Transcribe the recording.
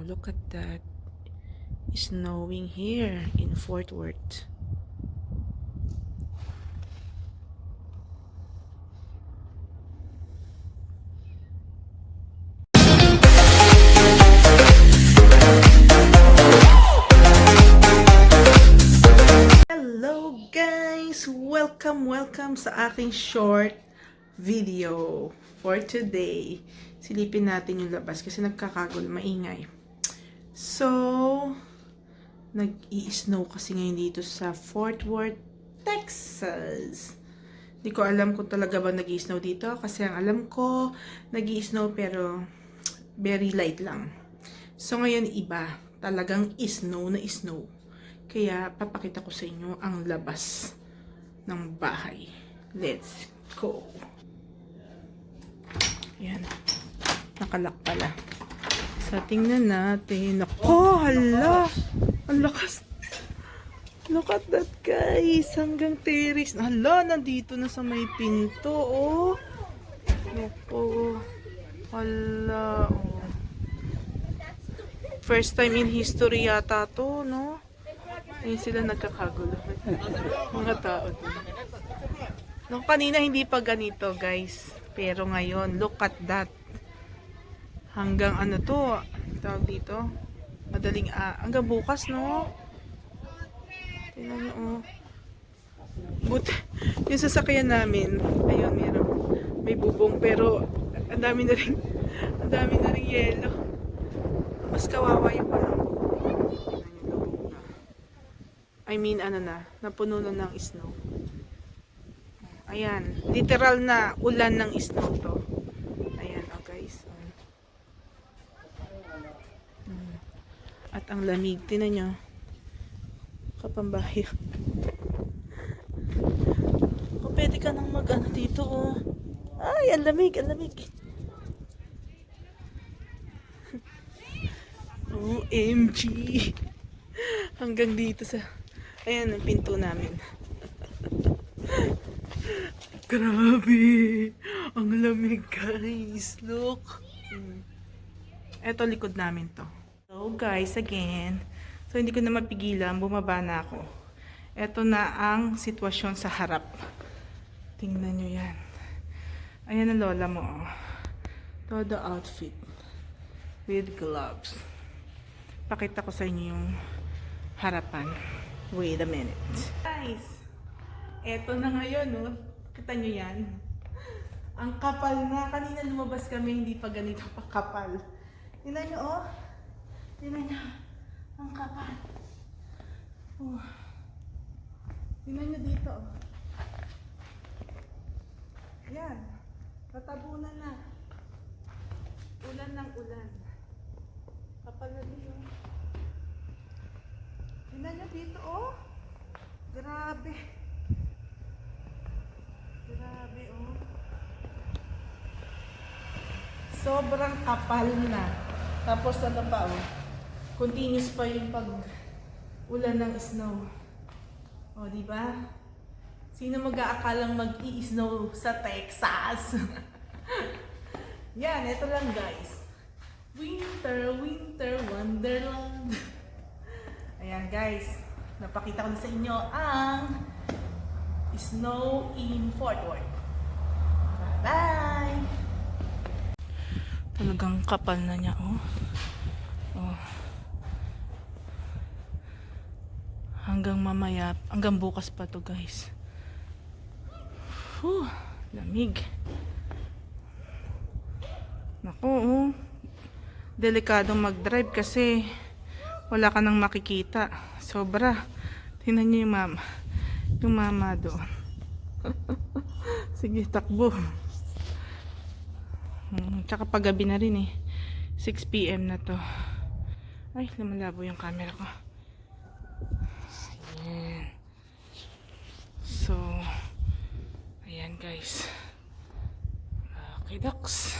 look at that. It's snowing here in Fort Worth. Hello guys! Welcome sa aking short video for today. Silipin natin yung labas kasi nagkakagulo, maingay. So, nag-i-snow kasi ngayon dito sa Fort Worth, Texas. Hindi ko alam kung talaga ba nag-i-snow dito kasi ang alam ko, nag-i-snow pero very light lang. So, ngayon iba. Talagang snow na snow. Kaya, papakita ko sa inyo ang labas ng bahay. Let's go! Yan. Nakalak pala. So, tingnan natin. Ako, hala! Ang lakas! Look at that, guys! Hanggang terrace. Hala, nandito na sa may pinto, oh! Ako. Hala, oh. First time in history yata to, no? Ayun sila nagkakagulo. Mga tao din. Nung kanina hindi pa ganito, guys. Pero ngayon, look at that. Hanggang ano to, tawag dito. Madaling, hanggang bukas, no? Tingnan nyo, oh. But, yung sasakyan namin, ayun, may bubong, pero ang dami na rin yelo. Mas kawawa yung walang bubong. I mean, ano na, napuno na ng snow. Ayan, literal na ulan ng snow to. Ayan, oh guys. At ang lamig, tinan nyo. Kapambahay. Kung pwede ka nang mag-ano dito, oh. Ay, ang lamig, ang lamig. OMG. Hanggang dito sa... Ayan, ang pinto namin. Grabe. Ang lamig, guys. Look. Eto, likod namin to. So, guys, again. So, hindi ko na mapigilan. Bumaba na ako. Eto na ang sitwasyon sa harap. Tingnan nyo yan. Ayan ang lola mo. Oh. Todo outfit. With gloves. Pakita ko sa inyo yung harapan. Wait a minute. Guys, eto na ngayon, no? Kita nyo yan. Ang kapal na. Kanina lumabas kami, hindi pa ganito pa kapal. Tingnan nyo, oh. Tingnan nyo. Ang kapal. Oh. Tingnan nyo dito, oh. Yan. Tatabunan na. Ulan ng ulan. Kapal na dito. Tingnan nyo dito, oh. Grabe. Grabe, oh. Sobrang kapal na. Tapos ano pa, oh. Continuous pa yung pag-ulan ng snow. Oh, di ba? Sino mag-aakalang mag-i-snow sa Texas? Yan, ito lang, guys. Winter, winter wonderland. Ayan, guys. Napakita ko na sa inyo ang snow in Fort Worth. Bye! Talagang kapal na niya, oh. Oh. Hanggang mamaya, hanggang bukas pa to, guys. Whew, lamig. Naku, oh. Delikadong mag-drive kasi wala ka nang makikita. Sobra. Tingnan niyo yung mama. Yung mama doon. Sige, takbo. Tsaka paggabi na rin, eh. 6 PM na to. Ay, lumalabo yung camera ko. Ayan. So, ayan, guys. Okay, ducks.